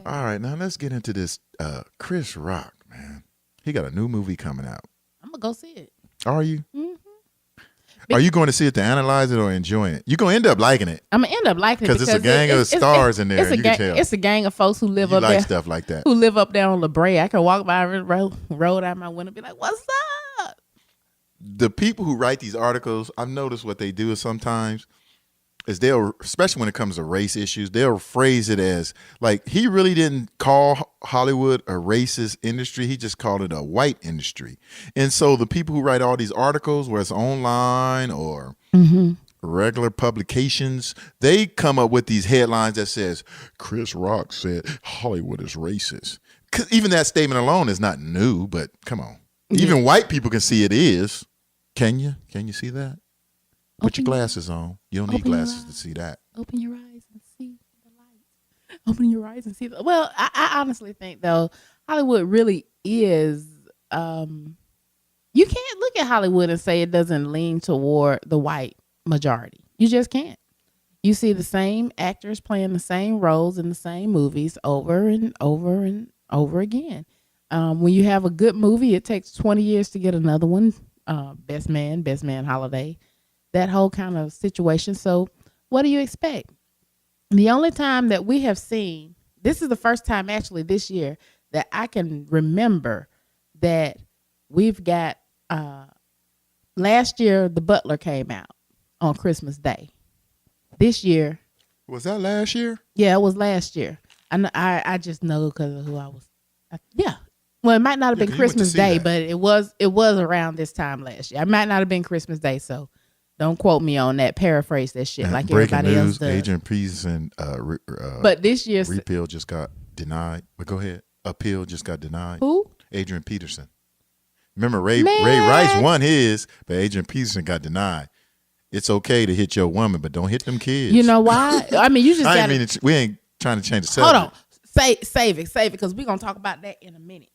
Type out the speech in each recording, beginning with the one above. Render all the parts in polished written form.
say? All right, now let's get into this. Chris Rock, man, he got a new movie coming out. I'm gonna go see it. Are you? Hmm. Are you going to see it to analyze it or enjoying it? You're going to end up liking it I'm gonna end up liking it because it's a gang of stars in there. It's a You gang. can tell. It's a gang of folks who live You up like there. stuff like that. Who live up there on La Brea. I can walk by the road out my window and be like, "What's up?" The people who write these articles, I've noticed what they do is sometimes is they'll, especially when it comes to race issues, they'll phrase it as like he really didn't call Hollywood a racist industry. He just called it a white industry. And so the people who write all these articles, whether it's online or regular publications, they come up with these headlines that says Chris Rock said Hollywood is racist. 'Cause even that statement alone is not new, but come on. Even white people can see it is. Can you? Can you see that? Put your glasses on. You don't need glasses to see that. Open your eyes and see the light. Open your eyes and see the. Well, I honestly think though Hollywood really is. You can't look at Hollywood and say it doesn't lean toward the white majority. You just can't. You see the same actors playing the same roles in the same movies over and over and over again. When you have a good movie, it takes 20 years to get another one. Best Man Holiday, that whole kind of situation. So what do you expect? The only time that we have seen, this is the first time actually this year that I can remember that we've got, last year, The Butler came out on Christmas Day. This year. Was that last year? Yeah, it was last year. I just know because of who I was. Yeah. Well, it might not have been Christmas Day, but it was around this time last year. It might not have been Christmas Day, so don't quote me on that. Paraphrase that shit like breaking everybody else news, does. Adrian Peterson, but this year's repeal just got denied. But go ahead. Appeal just got denied. Who? Adrian Peterson. Remember, Ray Rice won his, but Adrian Peterson got denied. It's okay to hit your woman, but don't hit them kids. You know why? I mean, you just got. We ain't trying to change the subject. Hold on, save it, because we're gonna talk about that in a minute.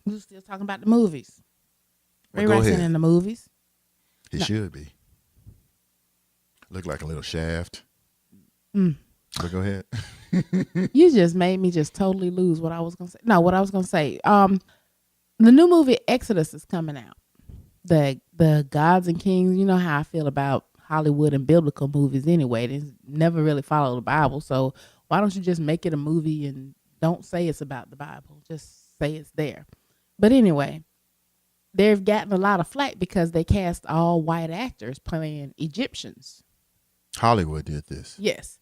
We're still talking about the movies. Ray Rice in the movies. He should be. Look like a little Shaft. But go ahead. You just made me just totally lose what I was gonna say. No, what I was gonna say. The new movie Exodus is coming out. The Gods and Kings. You know how I feel about Hollywood and biblical movies anyway. They never really follow the Bible. So why don't you just make it a movie and don't say it's about the Bible? Just say it's there. But anyway, they've gotten a lot of flack because they cast all white actors playing Egyptians. Hollywood did this. Yes.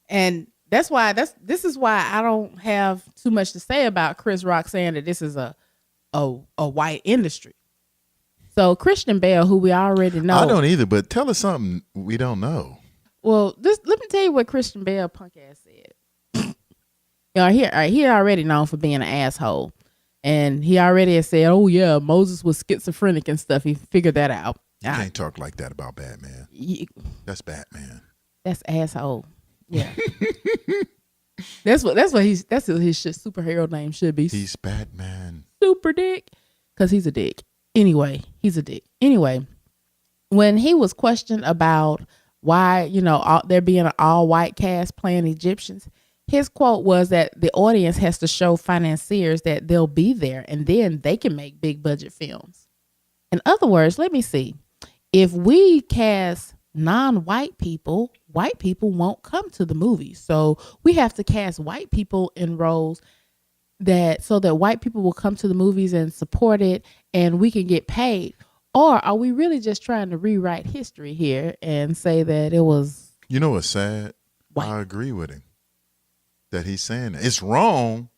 And this is why I don't have too much to say about Chris Rock saying that this is a white industry. So Christian Bale, who we already know. I don't either, but tell us something we don't know. Well, let me tell you what Christian Bale punk ass said. He already known for being an asshole. And he already has said, oh yeah, Moses was schizophrenic and stuff. He figured that out. You can't talk like that about Batman. That's Batman. That's asshole. Yeah. that's what his superhero name should be. He's Batman. Super dick. Because he's a dick. Anyway, he's a dick. Anyway, when he was questioned about why, there being an all white cast playing Egyptians, his quote was that the audience has to show financiers that they'll be there and then they can make big budget films. In other words, let me see. If we cast non-white people, white people won't come to the movies. So we have to cast white people in roles so that white people will come to the movies and support it and we can get paid. Or are we really just trying to rewrite history here and say that it was... You know what's sad? White. I agree with him. That he's saying that. It's wrong,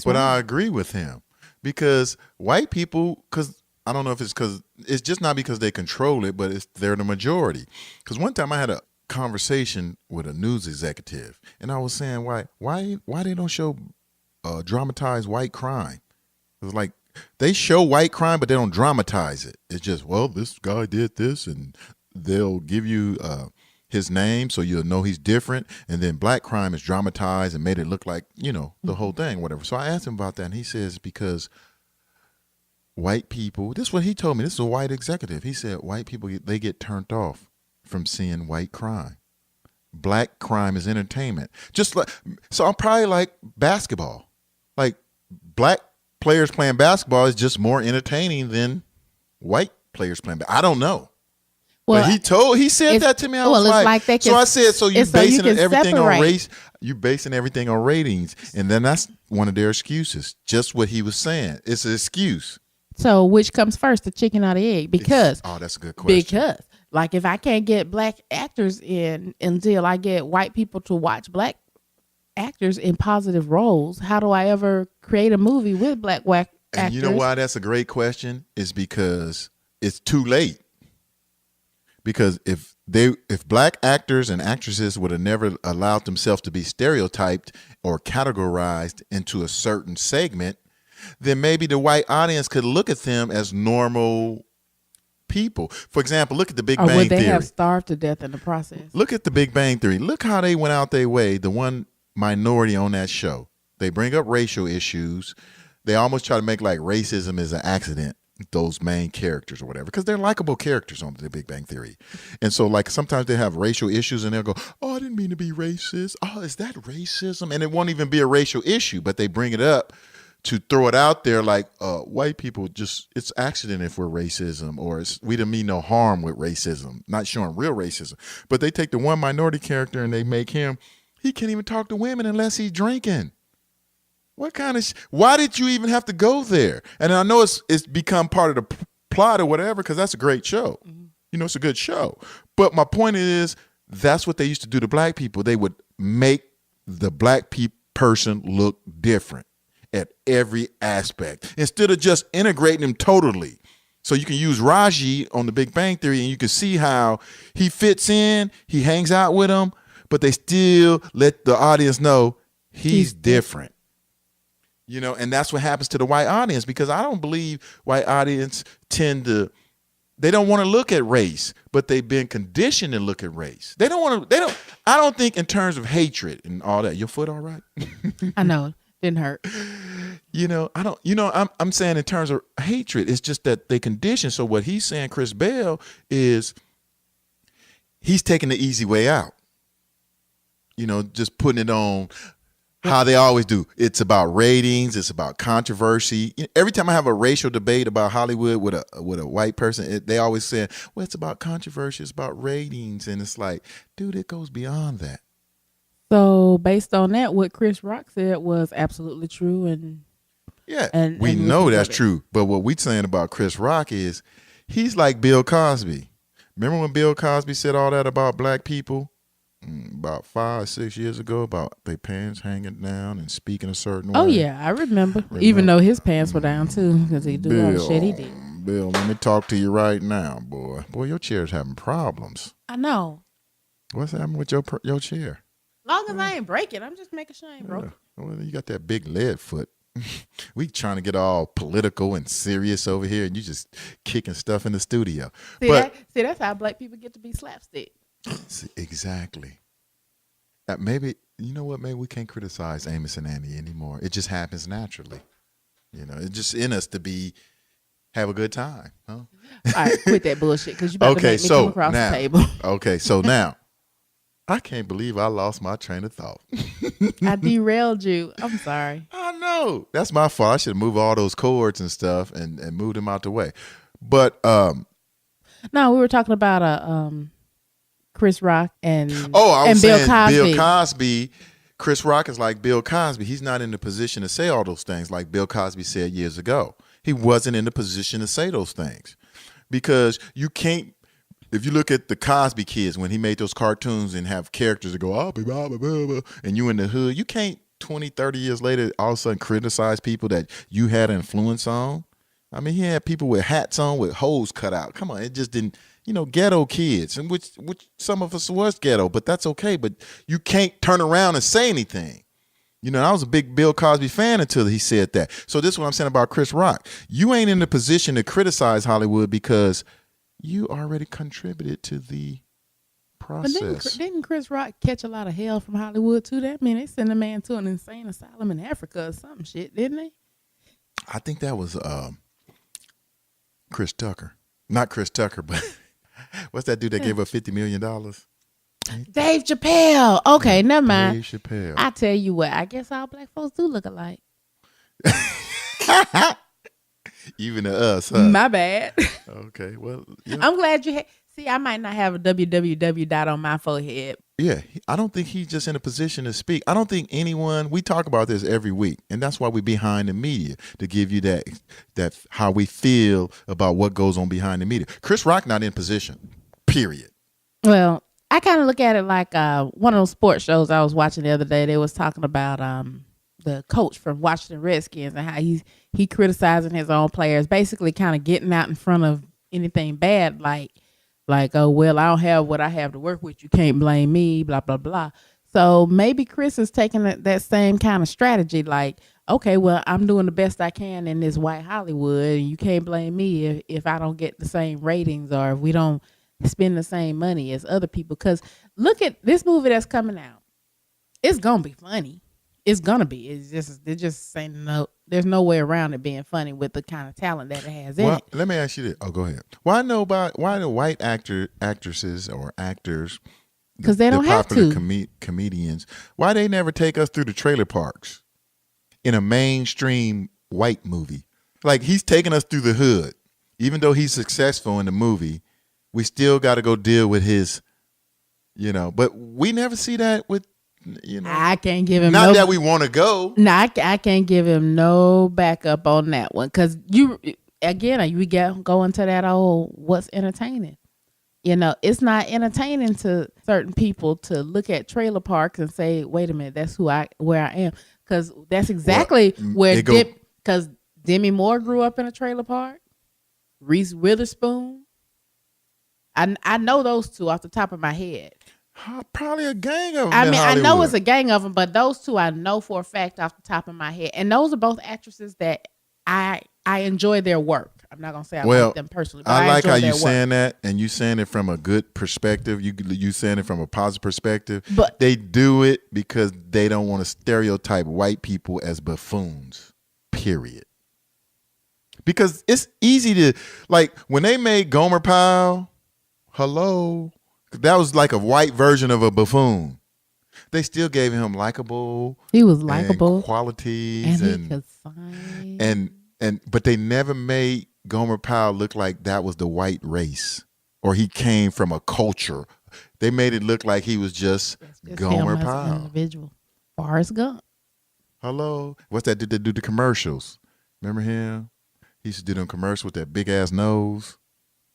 but I agree with him because white people, because I don't know if it's because it's just not because they control it, but they're the majority. Because one time I had a conversation with a news executive and I was saying why they don't show dramatized white crime. It was like they show white crime, but they don't dramatize it. It's just, well, this guy did this and they'll give you his name so you'll know he's different, and then black crime is dramatized and made it look like the whole thing, whatever. So I asked him about that and he says because white people, this is what he told me, this is a white executive, he said white people, they get turned off from seeing white crime. black crime is entertainment. Just like, so I'm probably like basketball. Like black players playing basketball is just more entertaining than white players playing. I don't know. Well, but he said that to me. I was like so I said, so you basing everything on race. You basing everything on ratings, and then that's one of their excuses. Just what he was saying. It's an excuse. So which comes first, the chicken or the egg? Because that's a good question. Because like if I can't get black actors in until I get white people to watch black actors in positive roles, how do I ever create a movie with black actors? And you know why that's a great question? Is because it's too late. Because if black actors and actresses would have never allowed themselves to be stereotyped or categorized into a certain segment, then maybe the white audience could look at them as normal people. For example, look at the Big Bang Theory. Or would they have starved to death in the process? Look at the Big Bang Theory. Look how they went out their way, the one minority on that show. They bring up racial issues. They almost try to make like racism is an accident, those main characters or whatever, because they're likable characters on the Big Bang Theory. And so like sometimes they have racial issues and they'll go, oh, I didn't mean to be racist. Oh, is that racism? And it won't even be a racial issue, but they bring it up to throw it out there like white people just, it's accident if we're racism, or we didn't mean no harm with racism, not showing real racism. But they take the one minority character and they make him, he can't even talk to women unless he's drinking. What kind of why did you even have to go there? And I know it's become part of the plot or whatever, because that's a great show. Mm-hmm. You know, it's a good show. But my point is, that's what they used to do to black people. They would make the black person look different at every aspect instead of just integrating them totally. So you can use Raji on the Big Bang Theory and you can see how he fits in, he hangs out with them, but they still let the audience know he's different. You know, and that's what happens to the white audience, because I don't believe white audience they don't want to look at race, but they've been conditioned to look at race. I don't think in terms of hatred and all that. Your foot all right? I know. Didn't hurt. I'm saying in terms of hatred, it's just that they condition. So what he's saying, Chris Bell, is he's taking the easy way out. You know, just putting it on how they always do. It's about ratings. It's about controversy. Every time I have a racial debate about Hollywood with a white person, they always say, well, it's about controversy. It's about ratings. And it's like, dude, it goes beyond that. So based on that, what Chris Rock said was absolutely true. And we know that's true. But what we're saying about Chris Rock is he's like Bill Cosby. Remember when Bill Cosby said all that about black people about 5 or 6 years ago about their pants hanging down and speaking a certain way? Oh, yeah, I remember. Even though his pants were down, too, because he do all the shit he did. Bill, let me talk to you right now, boy. Boy, your chair's having problems. I know. What's happening with your chair? Long as I ain't break it, I'm just making sure I ain't broke it. Well, you got that big lead foot. We trying to get all political and serious over here, and you just kicking stuff in the studio. That's how black people get to be slapstick. See, exactly. Maybe, you know what? Maybe we can't criticize Amos and Andy anymore. It just happens naturally. You know, it's just in us to have a good time. Huh? All right, quit that bullshit, because you better make me come across the table. Okay, so now. I can't believe I lost my train of thought. I derailed you. I'm sorry. I know. That's my fault. I should move all those cords and stuff and move them out the way. But no, we were talking about Chris Rock and Bill Cosby. Bill Cosby. Chris Rock is like Bill Cosby. He's not in the position to say all those things like Bill Cosby said years ago. He wasn't in the position to say those things, because you can't. If you look at the Cosby Kids, when he made those cartoons and have characters that go, oh, blah, blah, blah, blah, and you in the hood, you can't 20, 30 years later all of a sudden criticize people that you had influence on. I mean, he had people with hats on with holes cut out. Come on, it just didn't, ghetto kids, and which some of us was ghetto, but that's okay. But you can't turn around and say anything. I was a big Bill Cosby fan until he said that. So this is what I'm saying about Chris Rock. You ain't in the position to criticize Hollywood because you already contributed to the process. But didn't Chris Rock catch a lot of hell from Hollywood too? That mean they sent a man to an insane asylum in Africa or some shit, didn't they? I think that was Chris Tucker. Not Chris Tucker, but what's that dude that gave up $50 million? Dave Chappelle. Okay, Yeah, never mind. Dave Chappelle. I tell you what, I guess all black folks do look alike. Even to us, huh? My bad. Okay, well, yeah. I'm glad you see, I might not have a www dot on my forehead. Yeah, I don't think he's just in a position to speak. I don't think anyone, we talk about this every week, and that's why we're behind the media, to give you that how we feel about what goes on behind the media. Chris Rock not in position, period. Well, I kind of look at it like one of those sports shows I was watching the other day. They was talking about the coach from Washington Redskins and how he criticizing his own players, basically kind of getting out in front of anything bad, like, oh, well, I don't have what I have to work with. You can't blame me, blah, blah, blah. So maybe Chris is taking that same kind of strategy, like, okay, well, I'm doing the best I can in this white Hollywood, and you can't blame me if I don't get the same ratings or if we don't spend the same money as other people. Because look at this movie that's coming out. It's going to be funny. It's going to be. They're just saying no. There's no way around it being funny with the kind of talent that it has in it. Let me ask you this. Oh, go ahead. Why the white actresses or actors, because they don't have to. Comedians, why they never take us through the trailer parks in a mainstream white movie? Like, he's taking us through the hood. Even though he's successful in the movie, we still got to go deal with his, but we never see that with, I can't give him not that we want to go. No, I can't give him no backup on that one, because we go into that old what's entertaining. It's not entertaining to certain people to look at trailer parks and say, wait a minute, that's where I am, because that's exactly because Demi Moore grew up in a trailer park. Reese Witherspoon. I know those two off the top of my head. Probably a gang of them. I mean, I know it's a gang of them, but those two I know for a fact off the top of my head. And those are both actresses that I enjoy their work. I'm not gonna say I like them personally, but I like how you saying that, and you saying it from a good perspective. You saying it from a positive perspective. But they do it because they don't want to stereotype white people as buffoons. Period. Because it's easy to, like, when they made Gomer Pyle, hello. That was like a white version of a buffoon. They still gave him likable. He was likable qualities, and he could sing. But they never made Gomer Pyle look like that was the white race, or he came from a culture. They made it look like he was just Gomer Pyle. Individual. Forrest Gump. Hello, what's that? Did they do the commercials? Remember him? He used to do them commercials with that big ass nose.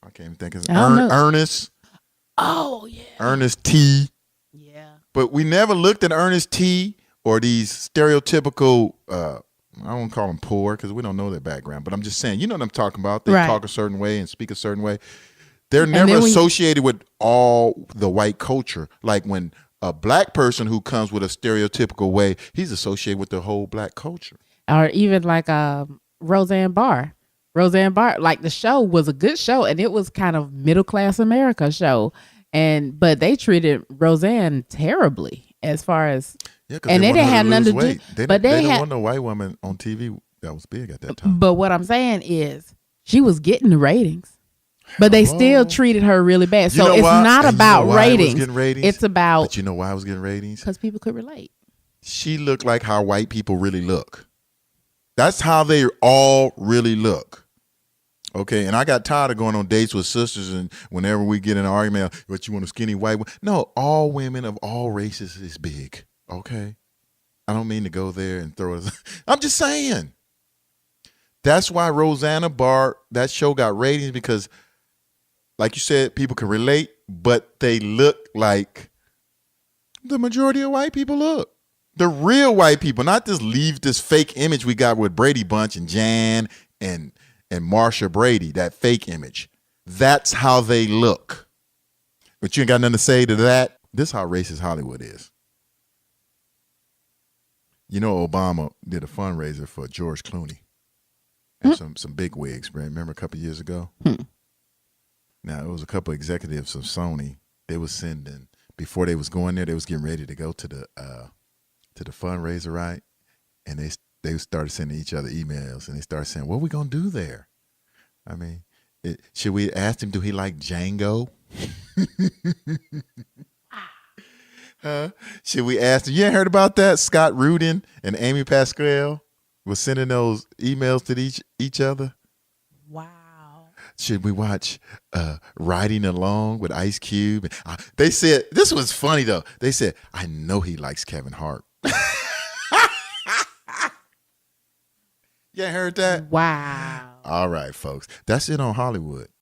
I can't even think of his Ernest. Oh, yeah. Ernest T. Yeah. But we never looked at Ernest T. or these stereotypical, I don't call them poor because we don't know their background, but I'm just saying, you know what I'm talking about. They talk a certain way and speak a certain way. They're never associated with all the white culture. Like when a black person who comes with a stereotypical way, he's associated with the whole black culture. Or even like Roseanne Barr. Roseanne Barr, like the show was a good show, and it was kind of middle class America show, but they treated Roseanne terribly as far as, and they didn't have nothing to do. But they didn't want no white woman on TV that was big at that time. But what I'm saying is, she was getting the ratings, but they still treated her really bad. So it's not about ratings. It's about. But you know why I was getting ratings? Because people could relate. She looked like how white people really look. That's how they all really look. Okay, and I got tired of going on dates with sisters, and whenever we get in an argument, what you want, a skinny white woman? No, all women of all races is big. Okay, I don't mean to go there and throw it. I'm just saying. That's why Roseanne Barr, that show got ratings, because, like you said, people can relate, but they look like the majority of white people look. The real white people, not this fake image we got with Brady Bunch and Jan and Marsha Brady, that fake image. That's how they look. But you ain't got nothing to say to that. This is how racist Hollywood is. You know, Obama did a fundraiser for George Clooney and some big wigs. Remember a couple of years ago? Now, it was a couple of executives of Sony. They was sending, before they was going there, they was getting ready to go to the fundraiser, right? And they started sending each other emails, and they started saying, what are we going to do there? I mean, should we ask him, do he like Django? Should we ask them? You ain't heard about that? Scott Rudin and Amy Pascal was sending those emails to each other. Wow. Should we watch Riding Along with Ice Cube? They said, this was funny though. They said, I know he likes Kevin Hart. You ain't heard that? Wow. All right, folks. That's it on Hollywood.